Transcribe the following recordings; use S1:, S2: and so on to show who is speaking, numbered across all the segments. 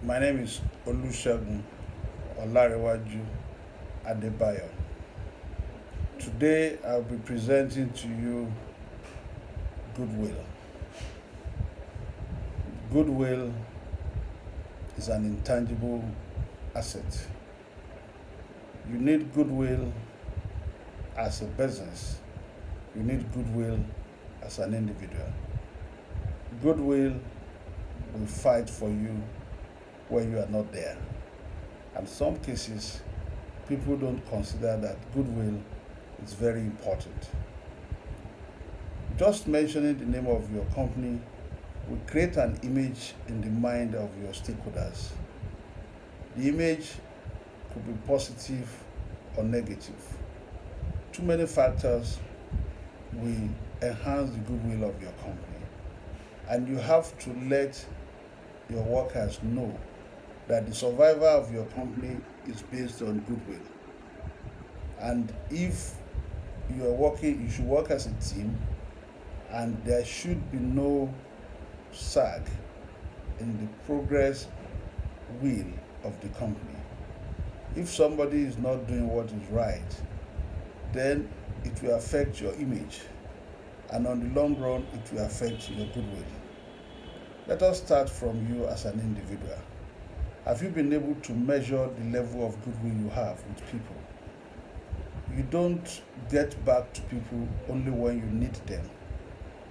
S1: My name is Olusegun Olarewaju Adebayo. Today I'll be presenting to you Goodwill. Goodwill is an intangible asset. You need goodwill as a business. You need goodwill as an individual. Goodwill will fight for you when you are not there. In some cases, people don't consider that goodwill is very important. Just mentioning the name of your company will create an image in the mind of your stakeholders. The image could be positive or negative. Too many factors will enhance the goodwill of your company. And you have to let your workers know that the survival of your company is based on goodwill. And if you are working, you should work as a team, and there should be no sag in the progress will of the company. If somebody is not doing what is right, then it will affect your image, and on the long run, it will affect your goodwill. Let us start from you as an individual. Have you been able to measure the level of goodwill you have with people? You don't get back to people only when you need them.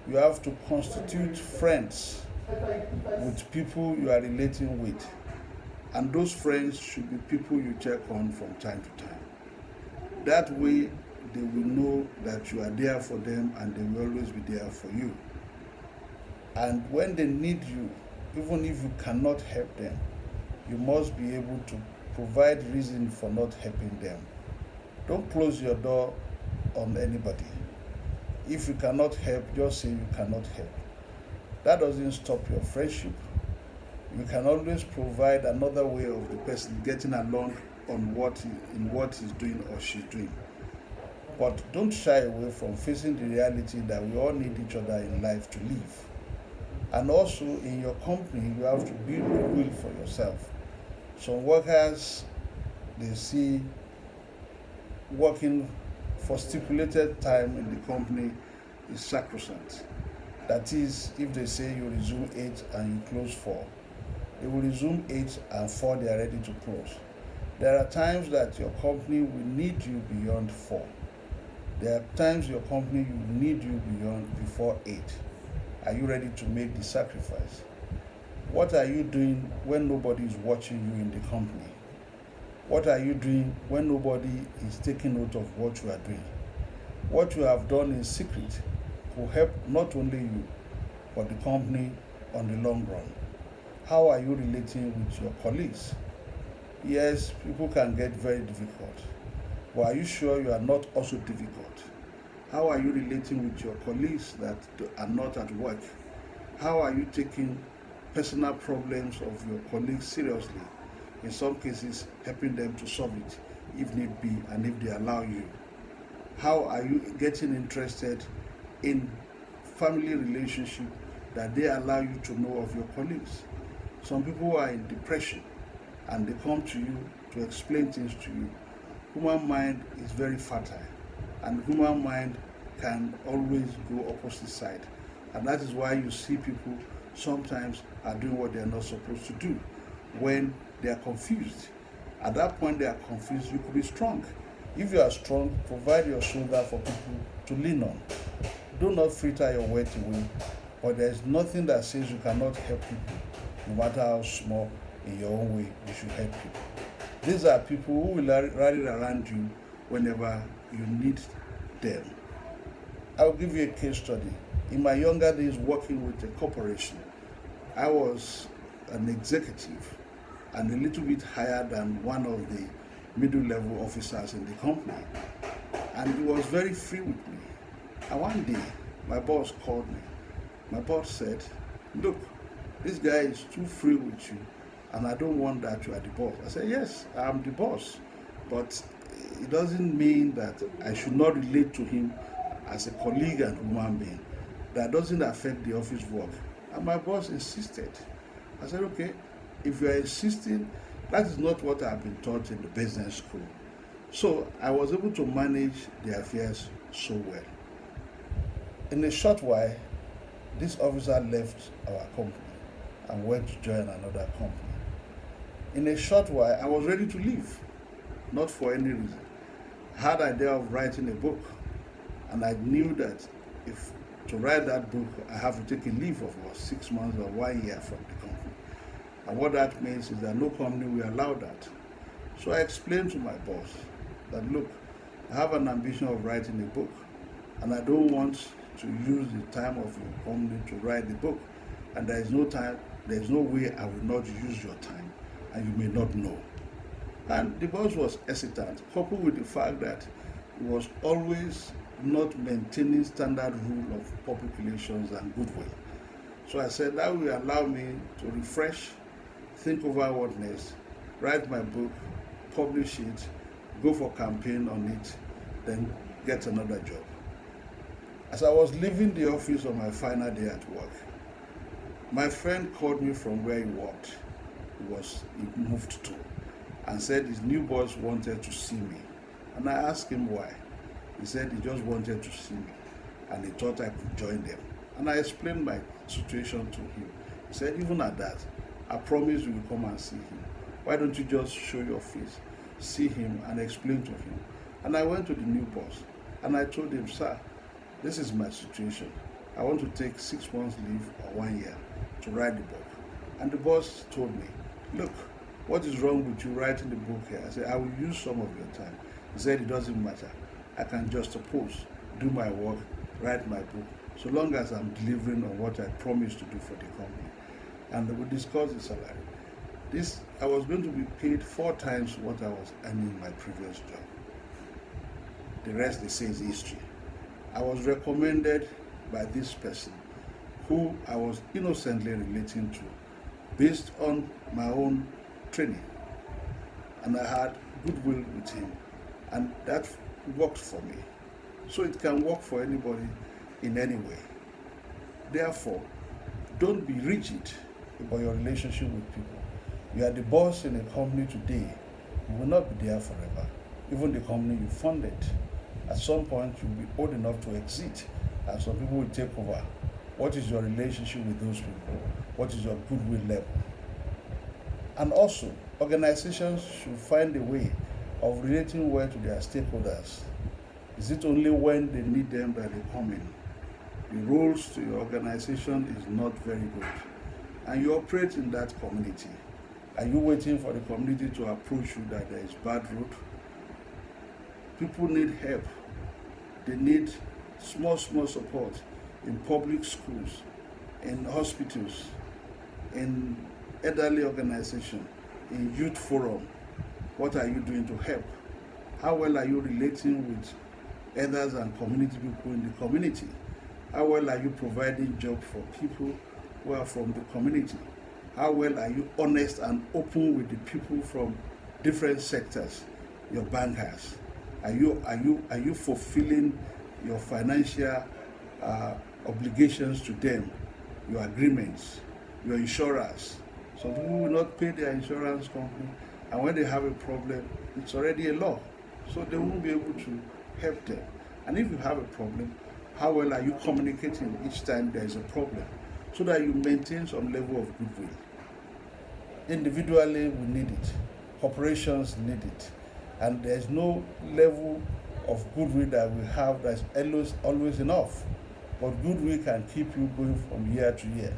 S1: You have to constitute friends with people you are relating with. And those friends should be people you check on from time to time. That way, they will know that you are there for them and they will always be there for you. And when they need you, even if you cannot help them, you must be able to provide reason for not helping them. Don't close your door on anybody. If you cannot help, just say you cannot help. That doesn't stop your friendship. You can always provide another way of the person getting along on what he's doing or she's doing. But don't shy away from facing the reality that we all need each other in life to live. And also in your company, you have to build goodwill for yourself. Some workers, they see working for stipulated time in the company is sacrosanct. That is, if they say you resume 8 and you close 4, they will resume 8 and 4 they are ready to close. There are times that your company will need you beyond 4. There are times your company will need you before 8. Are you ready to make the sacrifice? What are you doing when nobody is watching you in the company? What are you doing when nobody is taking note of what you are doing? What you have done in secret will help not only you, but the company on the long run. How are you relating with your colleagues? Yes, people can get very difficult, but are you sure you are not also difficult? How are you relating with your colleagues that are not at work? How are you taking personal problems of your colleagues seriously? In some cases, helping them to solve it if need be and if they allow you. How are you getting interested in family relationship that they allow you to know of your colleagues? Some people are in depression and they come to you to explain things to you. Human mind is very fertile, and human mind can always go opposite side. And that is why you see people sometimes are doing what they are not supposed to do when they are confused. At that point they are confused, you could be strong. If you are strong, provide your shoulder for people to lean on. Do not fritter your weight away, but there is nothing that says you cannot help people. No matter how small, in your own way, you should help people. These are people who will rally around you whenever you need them. I'll give you a case study. In my younger days working with a corporation, I was an executive and a little bit higher than one of the middle level officers in the company. And he was very free with me. And one day, my boss called me. My boss said, "Look, this guy is too free with you, and I don't want that you are the boss." I said, "Yes, I'm the boss, but it doesn't mean that I should not relate to him as a colleague and human being. That doesn't affect the office work." And my boss insisted. I said, "Okay, if you are insisting, that is not what I've been taught in the business school. So I was able to manage the affairs so well. In a short while, this officer left our company and went to join another company. In a short while, I was ready to leave, not for any reason. I had the idea of writing a book, and I knew that if to write that book, I have to take a leave of about 6 months or 1 year from the company. And what that means is that no company will allow that. So I explained to my boss that, look, I have an ambition of writing a book, and I don't want to use the time of your company to write the book. And there is no way I will not use your time, and you may not know. And the boss was hesitant, coupled with the fact that he was always not maintaining standard rule of public relations and goodwill. So I said that will allow me to refresh, think over what next, write my book, publish it, go for campaign on it, then get another job. As I was leaving the office on my final day at work, my friend called me from where he worked, he moved to, and said his new boss wanted to see me. And I asked him why. He said he just wanted to see me, and he thought I could join them. And I explained my situation to him. He said, even at that, I promise you will come and see him. Why don't you just show your face, see him, and explain to him? And I went to the new boss, and I told him, sir, this is my situation. I want to take 6 months leave or 1 year to write the book. And the boss told me, look, what is wrong with you writing the book here? I said, I will use some of your time. He said, it doesn't matter. I can just oppose, do my work, write my book, so long as I'm delivering on what I promised to do for the company. And we discussed the salary. I was going to be paid 4 times what I was earning in my previous job. The rest, they say, is history. I was recommended by this person who I was innocently relating to based on my own training. And I had goodwill with him, and that worked for me. So it can work for anybody in any way. Therefore, don't be rigid about your relationship with people. You are the boss in a company today. You will not be there forever. Even the company you funded, at some point you will be old enough to exit, and some people will take over. What is your relationship with those people? What is your goodwill level? And also, organizations should find a way of relating well to their stakeholders. Is it only when they need them that they come in? The roles to your organization is not very good, and you operate in that community. Are you waiting for the community to approach you that there is bad road? People need help. They need small support in public schools, in hospitals, in elderly organization, in youth forum. What are you doing to help? How well are you relating with others and community people in the community? How well are you providing jobs for people who are from the community? How well are you honest and open with the people from different sectors, your bankers? Are you fulfilling your financial obligations to them, your agreements, your insurance? Some people will not pay their insurance company, and when they have a problem, it's already a law, so they won't be able to help them. And if you have a problem, how well are you communicating each time there is a problem, so that you maintain some level of goodwill? Individually, we need it. Corporations need it. And there's no level of goodwill that we have that's always enough. But goodwill can keep you going from year to year.